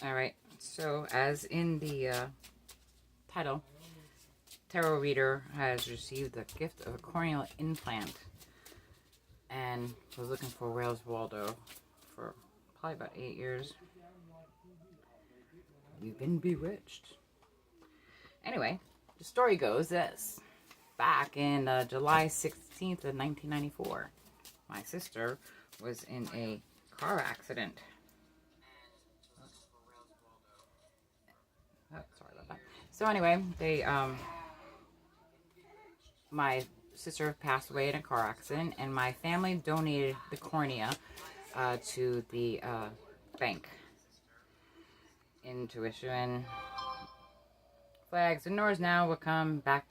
Alright, so as in the title, tarot reader has received the gift of a corneal implant and was looking for Wales Waldo for probably about 8 years. You've been bewitched. Anyway, the story goes this. Back in July 16th of 1994, my sister was in a car accident. Oh, sorry about that. So anyway, my sister passed away in a car accident, and my family donated the cornea to the bank. Intuition, flags, and Nor's now will come back.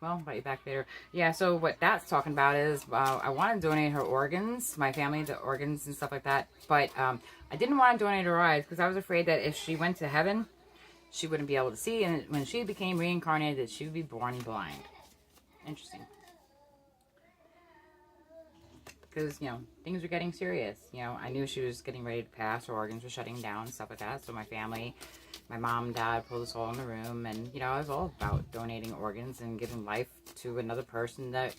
Well, bite you back later. Yeah, so what that's talking about is I want to donate her organs, my family, the organs and stuff like that. But I didn't want to donate her eyes because I was afraid that if she went to heaven, she wouldn't be able to see. And when she became reincarnated, that she would be born blind. Interesting. Because, things were getting serious. I knew she was getting ready to pass. Her organs were shutting down and stuff like that. So my family, my mom and dad pulled us all in the room. And, I was all about donating organs and giving life to another person that,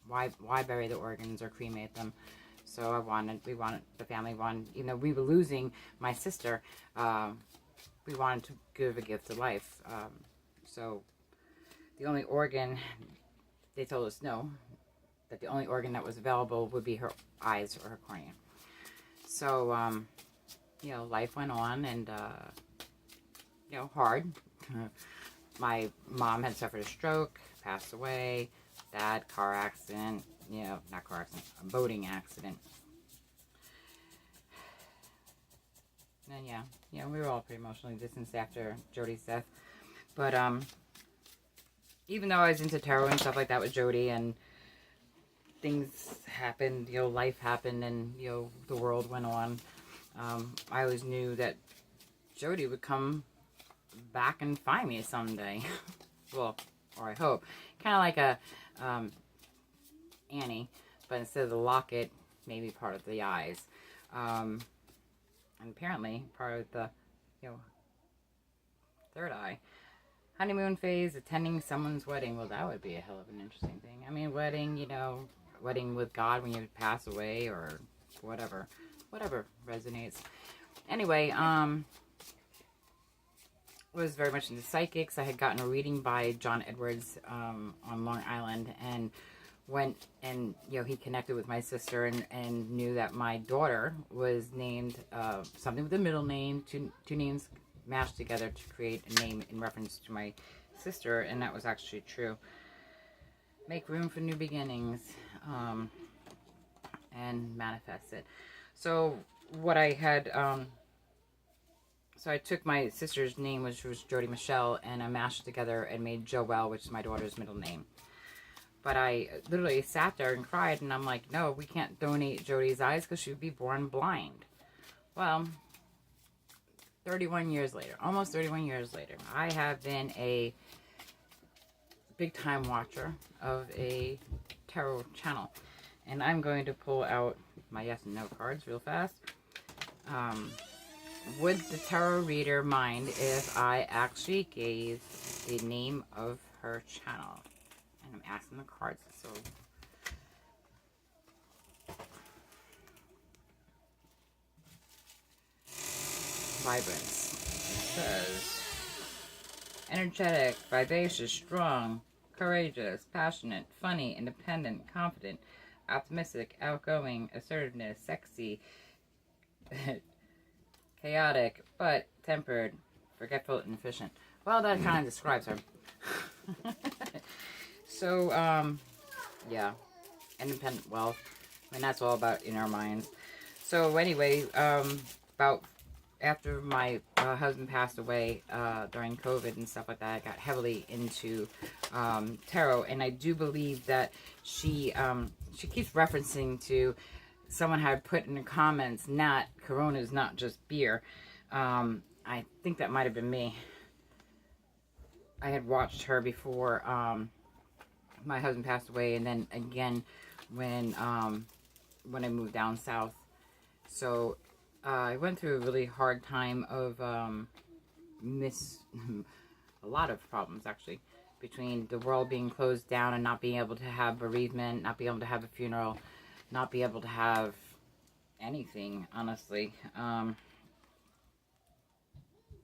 why bury the organs or cremate them? So the family wanted, even though we were losing my sister, we wanted to give a gift of life. So the only organ, they told us no, that the only organ that was available would be her eyes or her cornea. So, life went on and, hard. My mom had suffered a stroke, passed away. Dad, car accident. Not car accident, a boating accident. And we were all pretty emotionally distanced after Jody's death. But, even though I was into tarot and stuff like that with Jody, and things happened, life happened, and, the world went on. I always knew that Jody would come back and find me someday. Well, or I hope. Kind of like a Annie, but instead of the locket, maybe part of the eyes. And apparently part of the, third eye. Honeymoon phase, attending someone's wedding. Well, that would be a hell of an interesting thing. I mean, wedding, wedding with God when you pass away, or whatever resonates. Anyway, was very much into psychics. I had gotten a reading by John Edwards on Long Island, and went and he connected with my sister and knew that my daughter was named something with a middle name, two names mashed together to create a name in reference to my sister, and that was actually true. Make room for new beginnings, and manifest it. So what I had, so I took my sister's name, which was Jody Michelle, and I mashed it together and made Joelle, which is my daughter's middle name. But I literally sat there and cried, and I'm like, no, we can't donate Jody's eyes because she would be born blind. Well, 31 years later, almost 31 years later, I have been a big time watcher of a tarot channel. And I'm going to pull out my yes and no cards real fast. Would the tarot reader mind if I actually gave the name of her channel? And I'm asking the cards, so vibrance. It says energetic, vivacious, strong, courageous, passionate, funny, independent, confident, optimistic, outgoing, assertiveness, sexy, chaotic, but tempered, forgetful, and efficient. Well, that kind of describes her. So, yeah, independent wealth. I mean, that's all about in our minds. So anyway, about after my husband passed away during COVID and stuff like that, I got heavily into tarot, and I do believe that she keeps referencing to someone had put in the comments, not Corona is not just beer. I think that might have been me. I had watched her before my husband passed away, and then again when I moved down south. So I went through a really hard time of a lot of problems actually, between the world being closed down and not being able to have bereavement, not being able to have a funeral, not be able to have anything, honestly.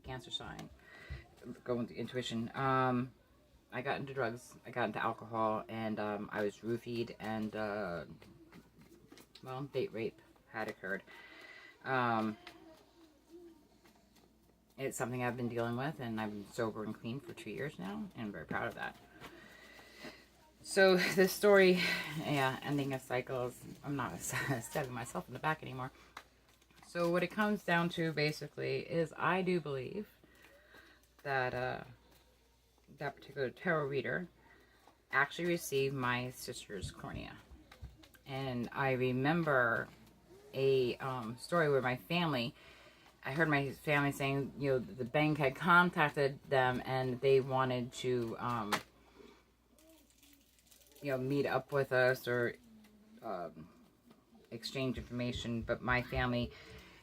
Cancer sign, going with the intuition. I got into drugs, I got into alcohol, and I was roofied, and well, date rape had occurred. Um, it's something I've been dealing with, and I've been sober and clean for 2 years now, and I'm very proud of that. So this story, yeah, ending a cycle, I'm not stabbing myself in the back anymore. So what it comes down to basically is I do believe that that particular tarot reader actually received my sister's cornea. And I remember a story where I heard my family saying, the bank had contacted them and they wanted to, meet up with us or exchange information. But my family,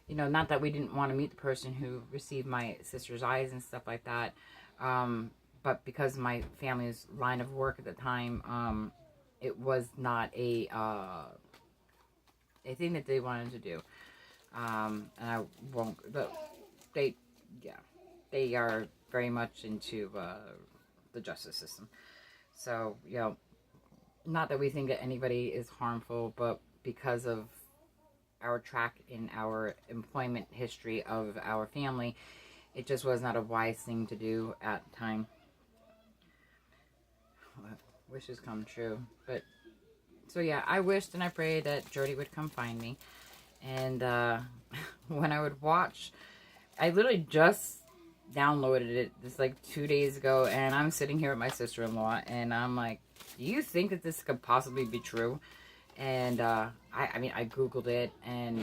not that we didn't want to meet the person who received my sister's eyes and stuff like that, but because my family's line of work at the time, it was not a thing that they wanted to do. And I won't, but they are very much into the justice system. So, not that we think that anybody is harmful, but because of our track in our employment history of our family, it just was not a wise thing to do at the time. Wishes come true. But, so yeah, I wished and I prayed that Jody would come find me. And when I would watch, I literally just downloaded it just like 2 days ago, and I'm sitting here with my sister-in-law, and I'm like, do you think that this could possibly be true? And I Googled it, and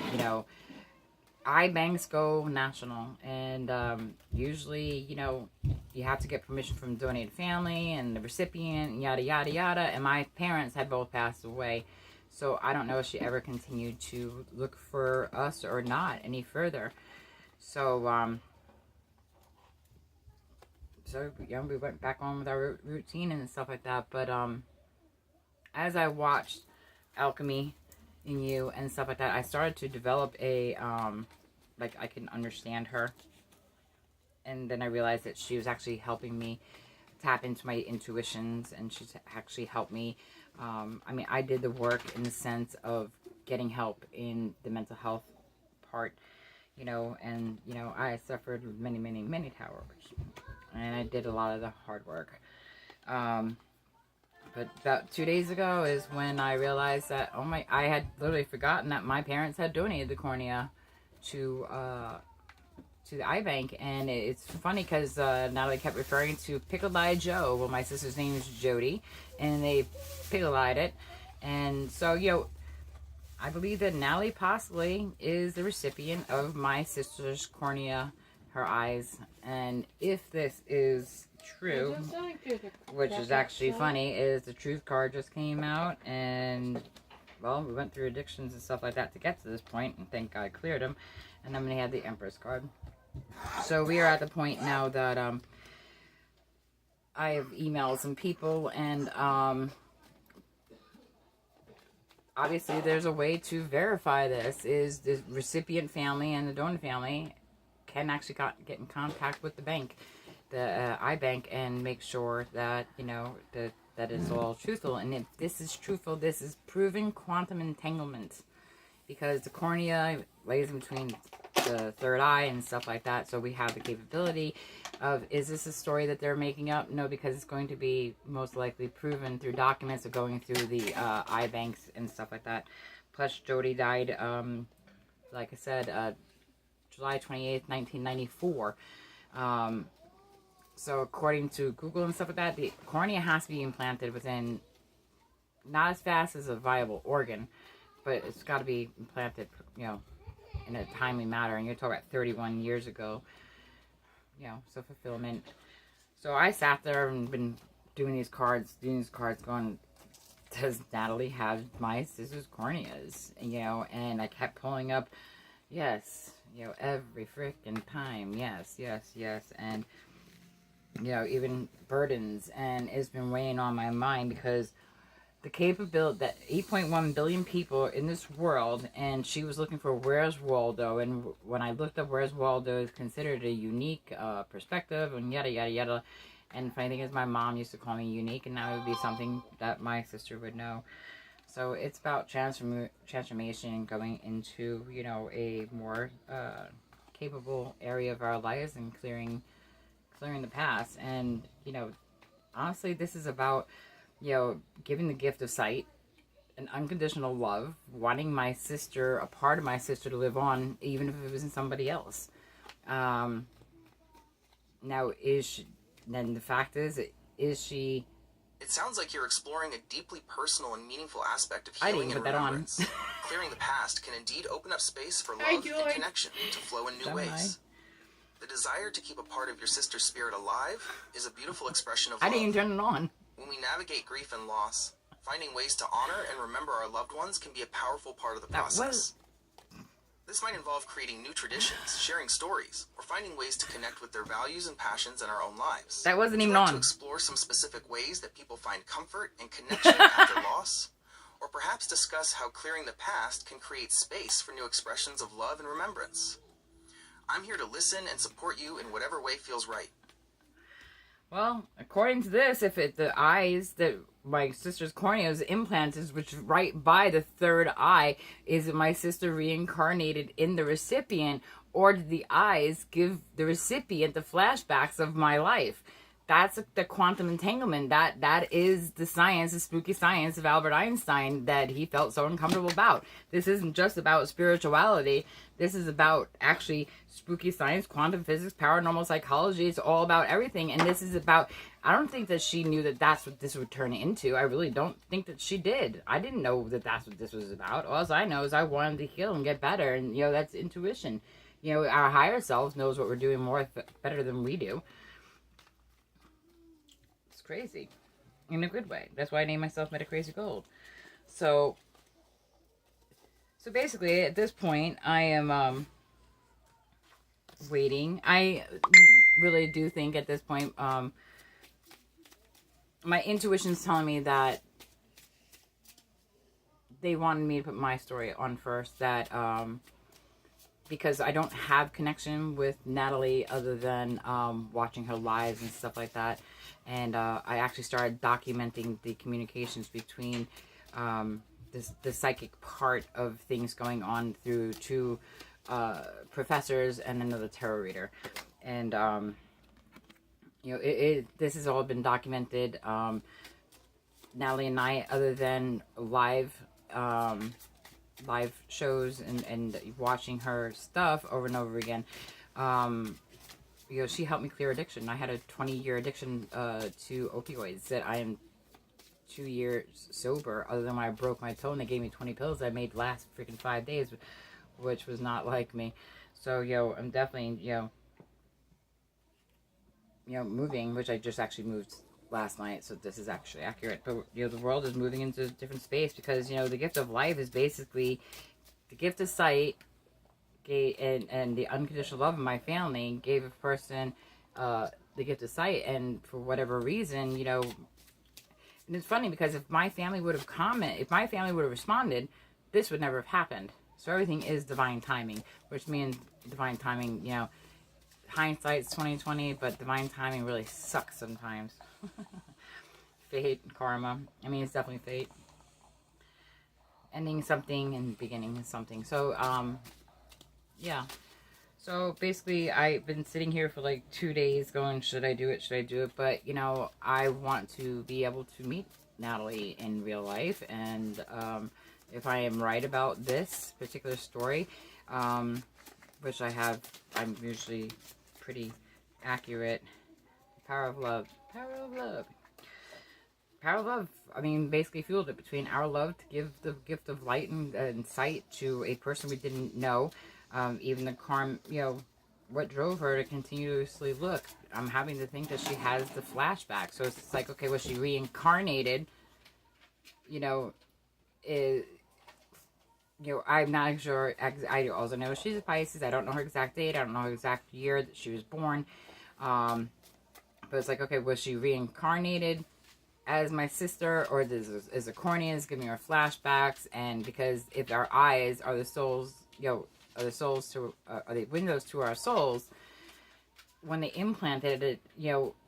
iBanks go national, and usually, you have to get permission from the donated family and the recipient, and yada yada yada. And my parents had both passed away, so I don't know if she ever continued to look for us or not any further. So we went back on with our routine and stuff like that. But as I watched Alchemy in You and stuff like that, I started to develop a like I can understand her. And then I realized that she was actually helping me tap into my intuitions, and she's actually helped me. I did the work in the sense of getting help in the mental health part, and I suffered many, many, many towers, and I did a lot of the hard work. But about 2 days ago is when I realized that, I had literally forgotten that my parents had donated the cornea to the iBank. And it's funny because Natalie kept referring to Pickled Eye Joe. Well, my sister's name is Jody, and they pickled eyed it. And so, I believe that Natalie possibly is the recipient of my sister's cornea, her eyes. And if this is true, which is actually funny, is the truth card just came out, and well, we went through addictions and stuff like that to get to this point, and thank God cleared them. And then we had the Empress card. So we are at the point now that I have emailed some people, and obviously there's a way to verify this. Is the recipient family and the donor family can actually get in contact with the bank, the iBank, and make sure that that is all truthful. And if this is truthful, this is proven quantum entanglement, because the cornea lays in between the third eye and stuff like that. So we have the capability of, is this a story that they're making up? No, because it's going to be most likely proven through documents of going through the iBanks and stuff like that. Plus, Jody died, like I said, July 28th, 1994. So according to Google and stuff like that, the cornea has to be implanted within, not as fast as a viable organ, but it's got to be implanted, in a timely manner. And you're talking about 31 years ago, so fulfillment. So I sat there and been doing these cards, going, does Natalie have my sister's corneas? And I kept pulling up, Yes, every freaking time. Yes, yes, yes. And, even burdens. And it's been weighing on my mind because the capability that 8.1 billion people in this world, and she was looking for Where's Waldo. And when I looked up Where's Waldo, it's considered a unique perspective and yada, yada, yada. And the funny thing is, my mom used to call me unique, and now it would be something that my sister would know. So it's about transformation, going into, a more capable area of our lives and clearing the past. And, honestly, this is about, giving the gift of sight and unconditional love, wanting my sister, a part of my sister, to live on, even if it wasn't somebody else. Now, then the fact is she... It sounds like you're exploring a deeply personal and meaningful aspect of healing and remembrance. Clearing the past can indeed open up space for love and connection to flow in new ways. The desire to keep a part of your sister's spirit alive is a beautiful expression of love. I didn't even turn it on. When we navigate grief and loss, finding ways to honor and remember our loved ones can be a powerful part of the process. This might involve creating new traditions, sharing stories, or finding ways to connect with their values and passions in our own lives. That wasn't even on. To explore some specific ways that people find comfort and connection after loss, or perhaps discuss how clearing the past can create space for new expressions of love and remembrance. I'm here to listen and support you in whatever way feels right. Well, according to this, if the eyes that my sister's cornea is implanted, which is right by the third eye, is my sister reincarnated in the recipient, or did the eyes give the recipient the flashbacks of my life? That's the quantum entanglement. That is the science, the spooky science of Albert Einstein that he felt so uncomfortable about. This isn't just about spirituality. This is about actually spooky science, quantum physics, paranormal psychology. It's all about everything. And this is about, I don't think that she knew that that's what this would turn into. I really don't think that she did. I didn't know that that's what this was about. All I know is I wanted to heal and get better. And, that's intuition. Our higher self knows what we're doing better than we do. Crazy in a good way. That's why I named myself Meta Crazy Gold. So basically at this point I am waiting. I really do think at this point my intuition's telling me that they wanted me to put my story on first, that because I don't have connection with Natalie other than watching her lives and stuff like that. And I actually started documenting the communications between the psychic part of things going on through two professors and another tarot reader. And, this has all been documented. Natalie and I, other than live shows and watching her stuff over and over again, she helped me clear addiction. I had a 20-year addiction to opioids that I am 2 years sober, other than when I broke my toe and they gave me 20 pills I made last freaking 5 days, which was not like me. So, I'm definitely, moving, which I just actually moved last night, so this is actually accurate. But, the world is moving into a different space because, the gift of life is basically the gift of sight, and the unconditional love of my family gave a person the gift of sight. And for whatever reason, and it's funny because if my family would have responded, this would never have happened. So everything is divine timing, which means divine timing, hindsight's 20/20, but divine timing really sucks sometimes. Fate, karma. I mean, it's definitely fate. Ending something and beginning something. So, yeah. So basically, I've been sitting here for like 2 days going, should I do it? Should I do it? But, I want to be able to meet Natalie in real life. And if I am right about this particular story, which I'm usually pretty accurate. Power of love. Power of love. Power of love, I mean, basically fueled it between our love to give the gift of light and sight to a person we didn't know. Even the what drove her to continuously look. I'm having to think that she has the flashback. So it's like, okay, was she reincarnated? I'm not sure. I also know she's a Pisces. I don't know her exact date. I don't know her exact year that she was born. But it's like, okay, was she reincarnated as my sister, or is the Corneas giving her flashbacks? And because if our eyes are the souls, are the souls to, are the windows to our souls, when they implanted it,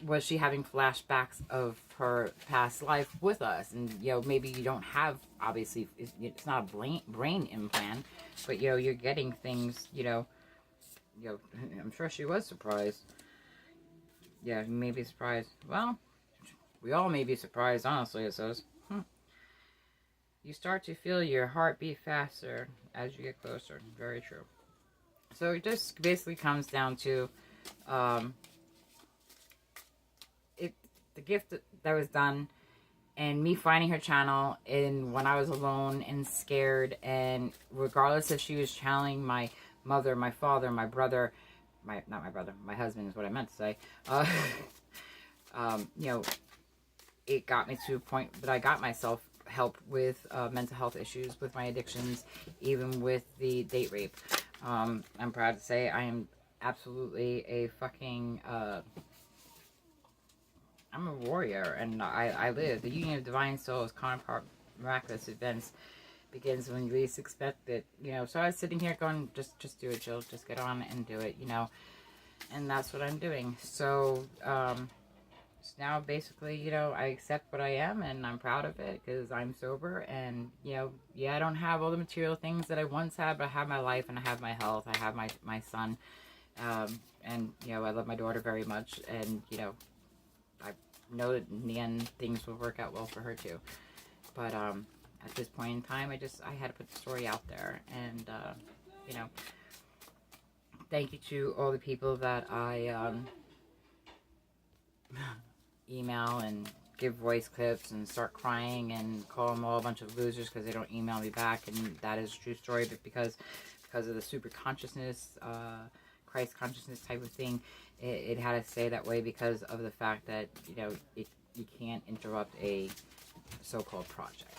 was she having flashbacks of her past life with us? And, maybe you don't have, obviously, it's not a brain implant, but, you're getting things, I'm sure she was surprised. Yeah, maybe surprised. Well, we all may be surprised, honestly, it says. You start to feel your heart beat faster as you get closer. Very true. So it just basically comes down to, the gift that was done, and me finding her channel and when I was alone and scared, and regardless if she was channeling my mother, my father, my brother, not my brother, my husband is what I meant to say. It got me to a point that I got myself help with mental health issues, with my addictions, even with the date rape. I'm proud to say I am absolutely a fucking I'm a warrior, and I live. The union of divine souls, counterpart miraculous events, begins when you least expect it. So I was sitting here going, just do it, Jill. Just get on and do it. And that's what I'm doing. So now basically, I accept what I am, and I'm proud of it because I'm sober. And I don't have all the material things that I once had, but I have my life, and I have my health. I have my son, and I love my daughter very much, and I know that in the end things will work out well for her too. But at this point in time, I had to put the story out there, and thank you to all the people that I email and give voice clips and start crying and call them all a bunch of losers because they don't email me back, and that is a true story. But because of the super consciousness, Christ consciousness type of thing, it had to stay that way because of the fact that you can't interrupt a so-called project.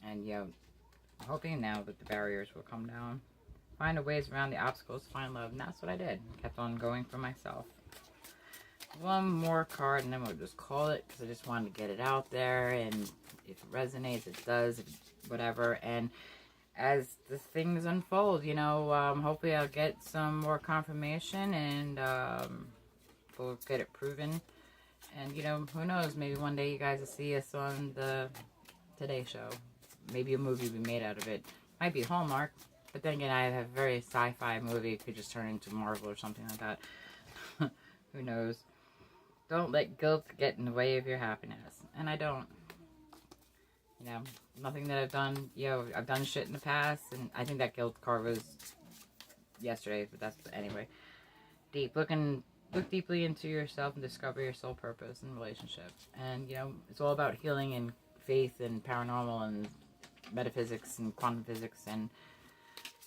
And I'm hoping now that the barriers will come down, find a ways around the obstacles, find love, and that's what I did. Kept on going for myself. One more card, and then we'll just call it, because I just wanted to get it out there, and if it resonates, it does, whatever. And as the things unfold, hopefully I'll get some more confirmation, and we'll get it proven. And who knows, maybe one day you guys will see us on the Today Show. Maybe a movie will be made out of it. Might be Hallmark, but then again, I have a very sci-fi movie. It could just turn into Marvel or something like that. Who knows? Don't let guilt get in the way of your happiness. And I don't. Nothing that I've done, I've done shit in the past, and I think that guilt card was yesterday, but that's, anyway. Look deeply into yourself and discover your soul purpose in relationships. And, it's all about healing and faith and paranormal and metaphysics and quantum physics and,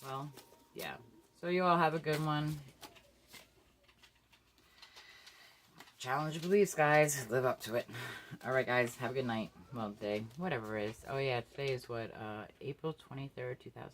well, yeah. So you all have a good one. Challenge your beliefs, guys. Live up to it. Alright, guys. Have a good night. Well, day. Whatever it is. Oh, yeah. Today is what? April 23rd, 2020.